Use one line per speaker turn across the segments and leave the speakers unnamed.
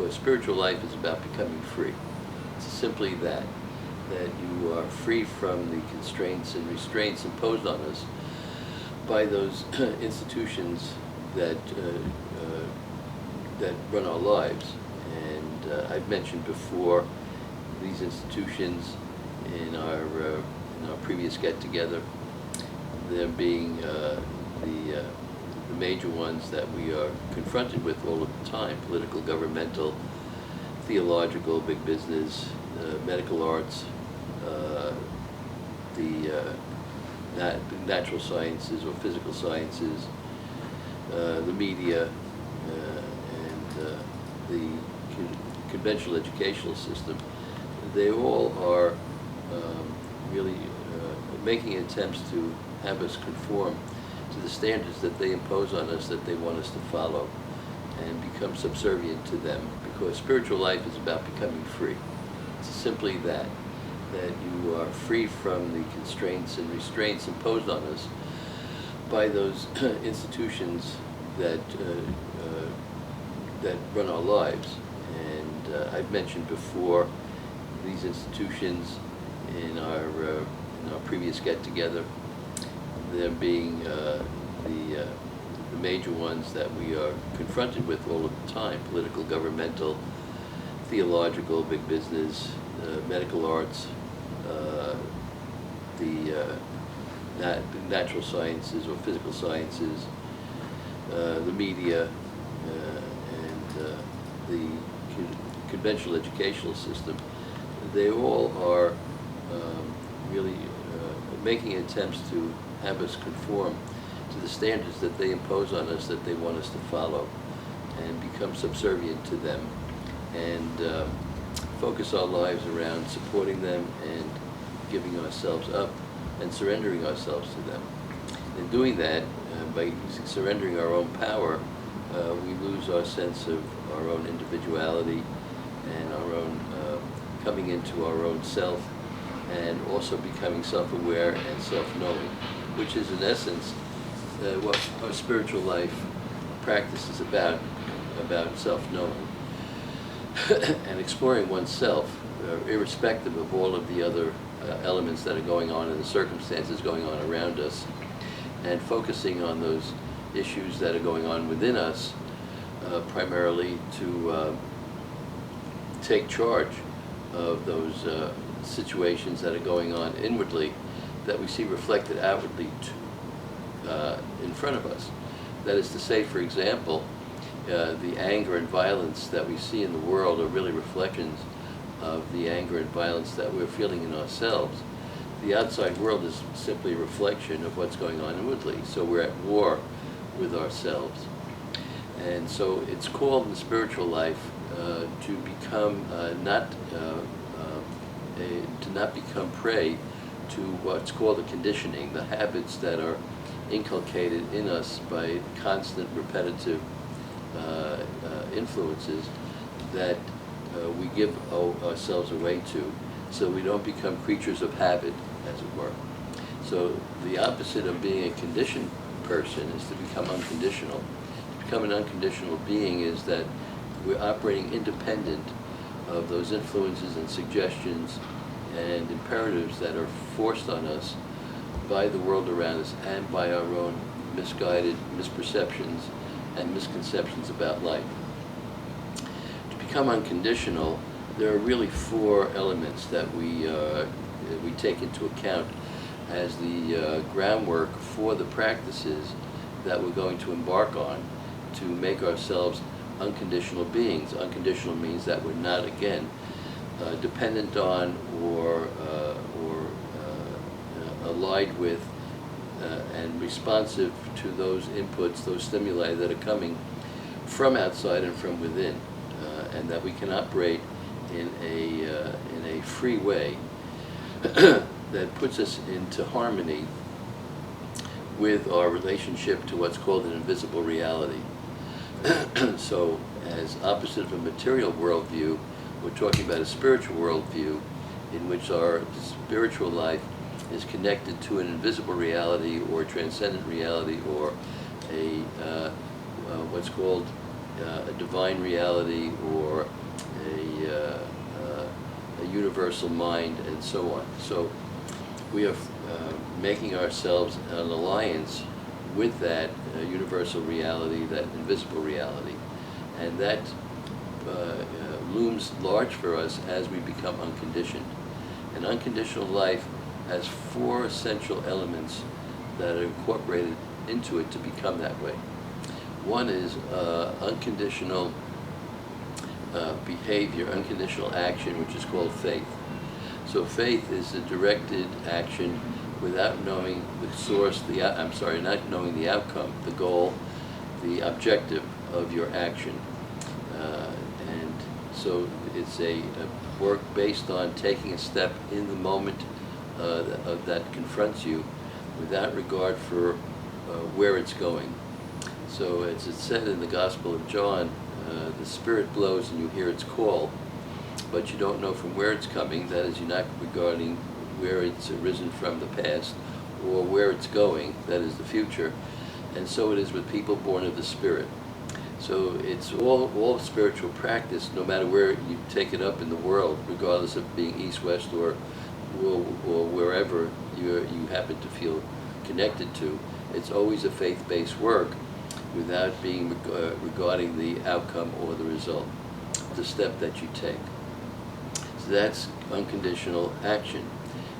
because spiritual life is about becoming free. It's simply that you are free from the constraints and restraints imposed on us by those institutions that run our lives. And I've mentioned before these institutions in our previous get-together, them being the major ones that we are confronted with all of the time: political, governmental, theological, big business, medical arts, the natural sciences or physical sciences, the media, and the conventional educational system. They all are really making attempts to have us conform to the standards that they impose on us, that they want us to follow, and become subservient to them, because spiritual life is about becoming free. It's simply that you are free from the constraints and restraints imposed on us by those institutions that run our lives. And I've mentioned before these institutions in our previous get-together, them being the major ones that we are confronted with all of the time: political, governmental, theological, big business, medical arts, the natural sciences or physical sciences, the media, and the conventional educational system. They all are really making attempts to have us conform to the standards that they impose on us, that they want us to follow, and become subservient to them, and focus our lives around supporting them and giving ourselves up and surrendering ourselves to them. In doing that, by surrendering our own power, we lose our sense of our own individuality and our own coming into our own self, and also becoming self-aware and self-knowing, which is in essence what our spiritual life practice is about self-knowing and exploring oneself, irrespective of all of the other elements that are going on and the circumstances going on around us, and focusing on those issues that are going on within us, primarily to take charge of those situations that are going on inwardly that we see reflected outwardly in front of us. That is to say, for example, the anger and violence that we see in the world are really reflections of the anger and violence that we're feeling in ourselves. The outside world is simply a reflection of what's going on inwardly, so we're at war with ourselves. And so it's called in spiritual life to become not become prey to what's called the conditioning, the habits that are inculcated in us by constant repetitive influences that we give ourselves away to, so we don't become creatures of habit, as it were. So the opposite of being a conditioned person is to become unconditional. To become an unconditional being is that we're operating independent of those influences and suggestions and imperatives that are forced on us by the world around us and by our own misguided misperceptions and misconceptions about life. To become unconditional, there are really four elements that we take into account as the groundwork for the practices that we're going to embark on to make ourselves unconditional beings. Unconditional means that we're not, again, dependent on or allied with and responsive to those inputs, those stimuli that are coming from outside and from within, and that we can operate in a free way that puts us into harmony with our relationship to what's called an invisible reality. So, as opposite of a material worldview, we're talking about a spiritual worldview in which our spiritual life is connected to an invisible reality or transcendent reality, or a what's called a divine reality, or universal mind, and so on. So we are making ourselves an alliance with that universal reality, that invisible reality, and that looms large for us as we become unconditioned. And unconditional life has 4 essential elements that are incorporated into it to become that way. One is unconditional behavior, unconditional action, which is called faith. So faith is a directed action without knowing the source, not knowing the outcome, the goal, the objective of your action. And so it's a work based on taking a step in the moment that confronts you without regard for where it's going. So as it's said in the Gospel of John, the Spirit blows and you hear its call, but you don't know from where it's coming. That is, you're not regarding where it's arisen from, the past, or where it's going, that is the future. And so it is with people born of the Spirit. So it's all spiritual practice, no matter where you take it up in the world, regardless of being east, west, or wherever you happen to feel connected to. It's always a faith-based work without being regarding the outcome or the result, the step that you take. So that's unconditional action.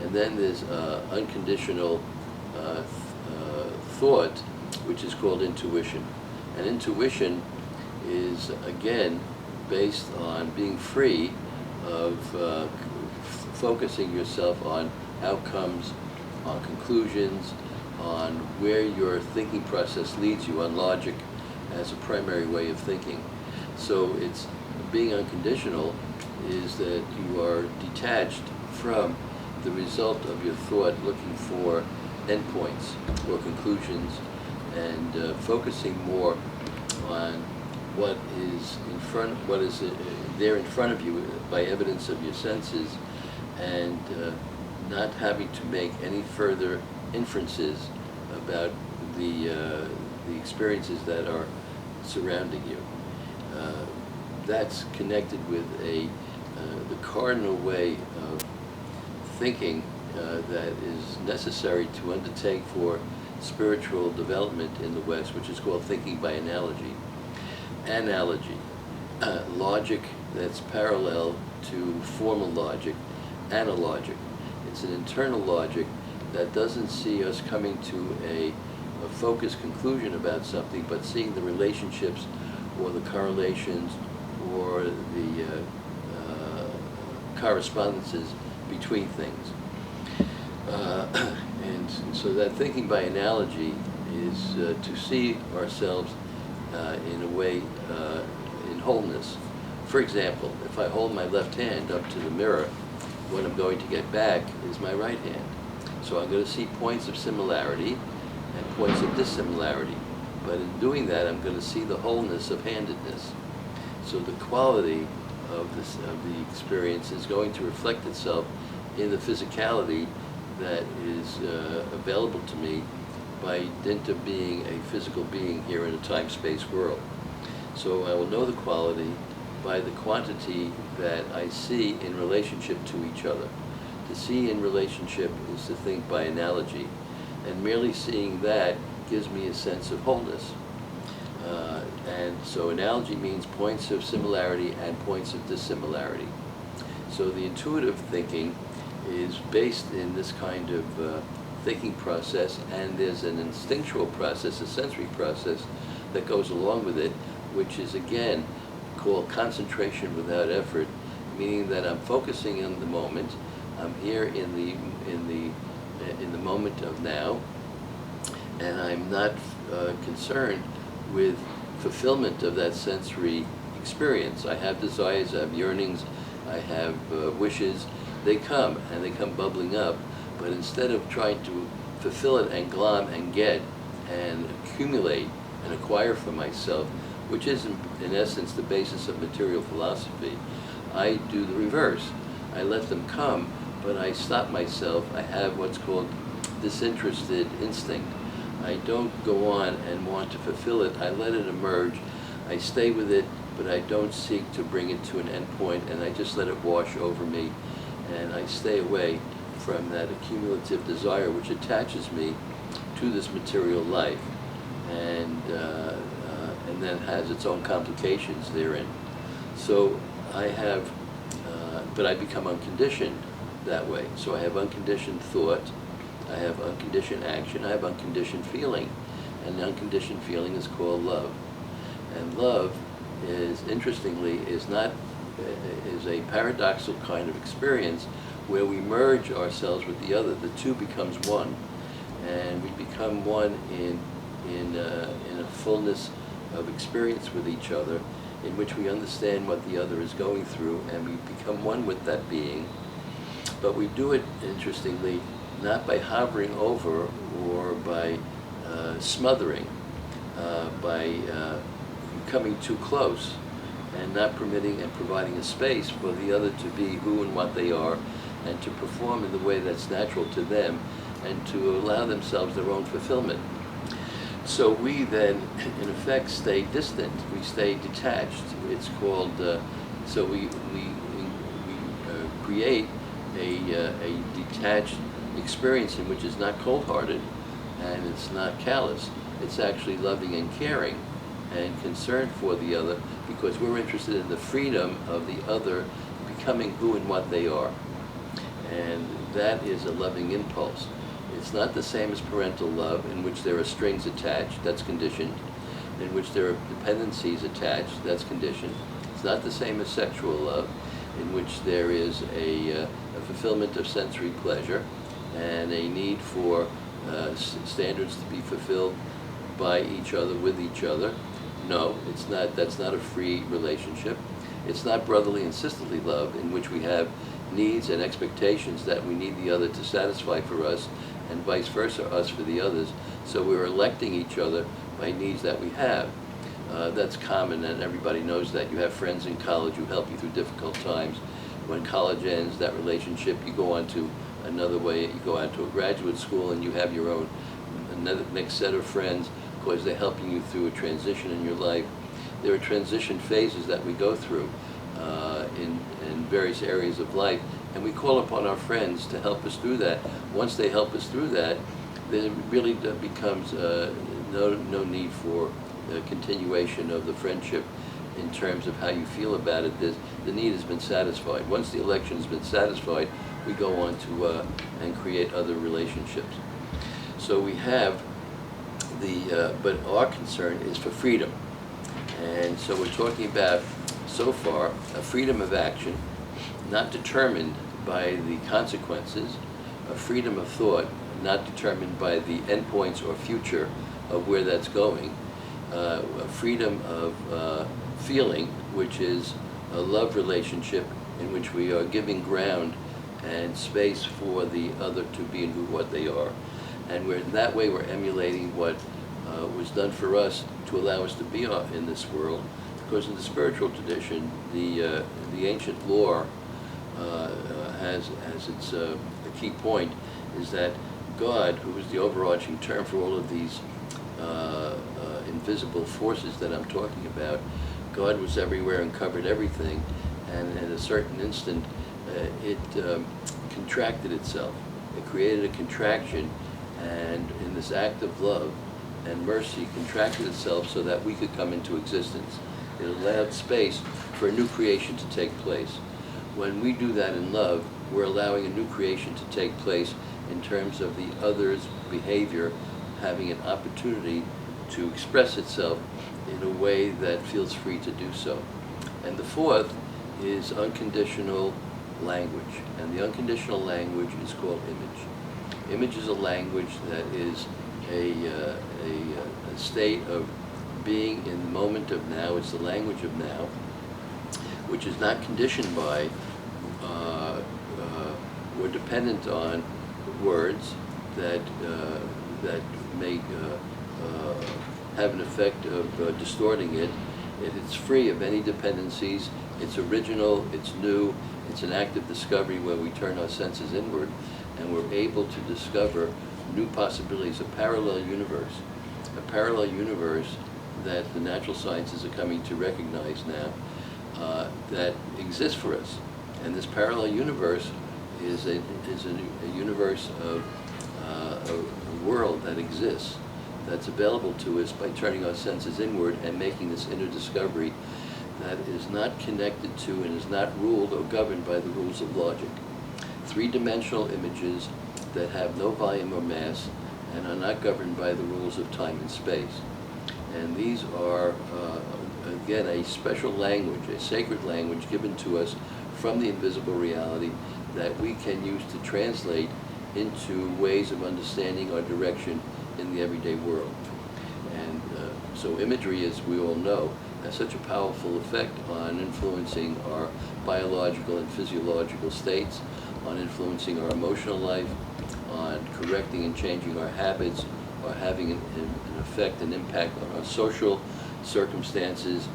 And then there's unconditional thought, which is called intuition. And intuition is, again, based on being free of focusing yourself on outcomes, on conclusions, on where your thinking process leads you, on logic as a primary way of thinking. So it's being unconditional is that you are detached from the result of your thought, looking for endpoints or conclusions, and focusing more on what is there in front of you by evidence of your senses, and not having to make any further inferences about the experiences that are surrounding you. That's connected with the cardinal way of thinking that is necessary to undertake for spiritual development in the West, which is called thinking by analogy. Analogy, logic that's parallel to formal logic, analogic. It's an internal logic that doesn't see us coming to a focused conclusion about something, but seeing the relationships or the correlations or the correspondences between things. And so that thinking by analogy is to see ourselves in a way in wholeness. For example, if I hold my left hand up to the mirror, what I'm going to get back is my right hand. So I'm going to see points of similarity and points of dissimilarity. But in doing that, I'm going to see the wholeness of handedness. So the quality of the experience is going to reflect itself in the physicality that is available to me by dint of being a physical being here in a time-space world. So I will know the quality by the quantity that I see in relationship to each other. To see in relationship is to think by analogy, and merely seeing that gives me a sense of wholeness. And so analogy means points of similarity and points of dissimilarity. So the intuitive thinking is based in this kind of thinking process, and there's an instinctual process, a sensory process that goes along with it, which is again called concentration without effort, meaning that I'm focusing in the moment. I'm here in the moment of now, and I'm not concerned with fulfillment of that sensory experience. I have desires, I have yearnings, I have wishes. They come, and they come bubbling up, but instead of trying to fulfill it and glom and get and accumulate and acquire for myself, which is in essence the basis of material philosophy, I do the reverse. I let them come, but I stop myself. I have what's called disinterested instinct. I don't go on and want to fulfill it. I let it emerge. I stay with it but I don't seek to bring it to an end point, and I just let it wash over me, and I stay away from that accumulative desire which attaches me to this material life, and then has its own complications therein. So I have, but I become unconditioned that way. So I have unconditioned thought, I have unconditioned action, I have unconditioned feeling, and the unconditioned feeling is called love. And love is, interestingly, is a paradoxical kind of experience where we merge ourselves with the other. The two becomes one, and we become one in a fullness of experience with each other, in which we understand what the other is going through, and we become one with that being. But we do it, interestingly, not by hovering over or by smothering, by coming too close and not permitting and providing a space for the other to be who and what they are, and to perform in the way that's natural to them, and to allow themselves their own fulfillment. So we then, in effect, stay distant. We stay detached. It's called, so we create a detached experience in which is not cold-hearted and it's not callous. It's actually loving and caring and concerned for the other, because we're interested in the freedom of the other becoming who and what they are. And that is a loving impulse. It's not the same as parental love, in which there are strings attached, that's conditioned, in which there are dependencies attached, that's conditioned. It's not the same as sexual love, in which there is a fulfillment of sensory pleasure and a need for standards to be fulfilled by each other, with each other. No, it's not. That's not a free relationship. It's not brotherly and sisterly love, in which we have needs and expectations that we need the other to satisfy for us, and vice versa, us for the others. So we're electing each other by needs that we have. That's common, and everybody knows that. You have friends in college who help you through difficult times. When college ends, that relationship, you go on to another way. You go on to a graduate school, and you have your own next set of friends, because they're helping you through a transition in your life. There are transition phases that we go through in various areas of life, and we call upon our friends to help us through that. Once they help us through that, then it really becomes no need for continuation of the friendship in terms of how you feel about it. The need has been satisfied. Once the election has been satisfied, we go on to and create other relationships. So we have but our concern is for freedom. And so we're talking about, so far, a freedom of action, not determined by the consequences, a freedom of thought, not determined by the endpoints or future of where that's going, a freedom of feeling, which is a love relationship in which we are giving ground and space for the other to be and who what they are. And that way we're emulating what was done for us to allow us to be in this world, because in the spiritual tradition, the ancient lore has its the key point is that God, who is the overarching term for all of these invisible forces that I'm talking about, God was everywhere and covered everything, and at a certain instant it contracted itself. It created a contraction, and in this act of love and mercy contracted itself so that we could come into existence. It allowed space for a new creation to take place. When we do that in love, we're allowing a new creation to take place in terms of the other's behavior having an opportunity to express itself in a way that feels free to do so. And the fourth is unconditional language. And the unconditional language is called image. Image is a language that is a state of being in the moment of now. It's the language of now, which is not conditioned by or dependent on words that may have an effect of distorting it. It's free of any dependencies. It's original, it's new, it's an act of discovery where we turn our senses inward and we're able to discover new possibilities, a parallel universe that the natural sciences are coming to recognize now that exists for us. And this parallel universe is a universe of a world that exists, that's available to us by turning our senses inward and making this inner discovery that is not connected to and is not ruled or governed by the rules of logic. Three-dimensional images that have no volume or mass and are not governed by the rules of time and space. And these are, again, a special language, a sacred language given to us from the invisible reality that we can use to translate into ways of understanding our direction in the everyday world. And so imagery, as we all know, has such a powerful effect on influencing our biological and physiological states, on influencing our emotional life, on correcting and changing our habits, or having an effect and impact on our social circumstances,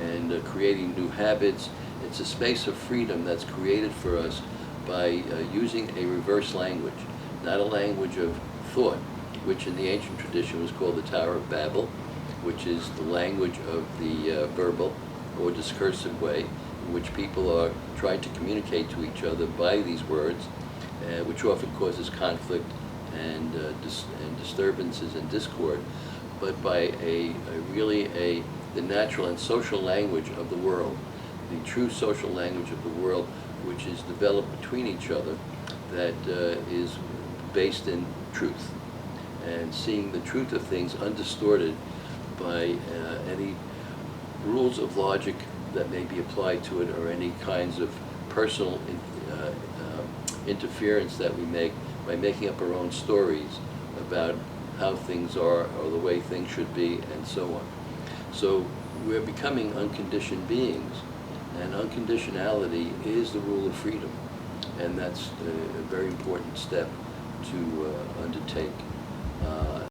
and creating new habits. It's a space of freedom that's created for us by using a reverse language, not a language of thought, which in the ancient tradition was called the Tower of Babel, which is the language of the verbal or discursive way, in which people are trying to communicate to each other by these words, which often causes conflict and disturbances and discord, but by the natural and social language of the world, the true social language of the world, which is developed between each other, that is based in truth, and seeing the truth of things undistorted by any rules of logic that may be applied to it, or any kinds of personal interference that we make by making up our own stories about how things are or the way things should be, and so on. So we're becoming unconditioned beings, and unconditionality is the rule of freedom, and that's a very important step to undertake.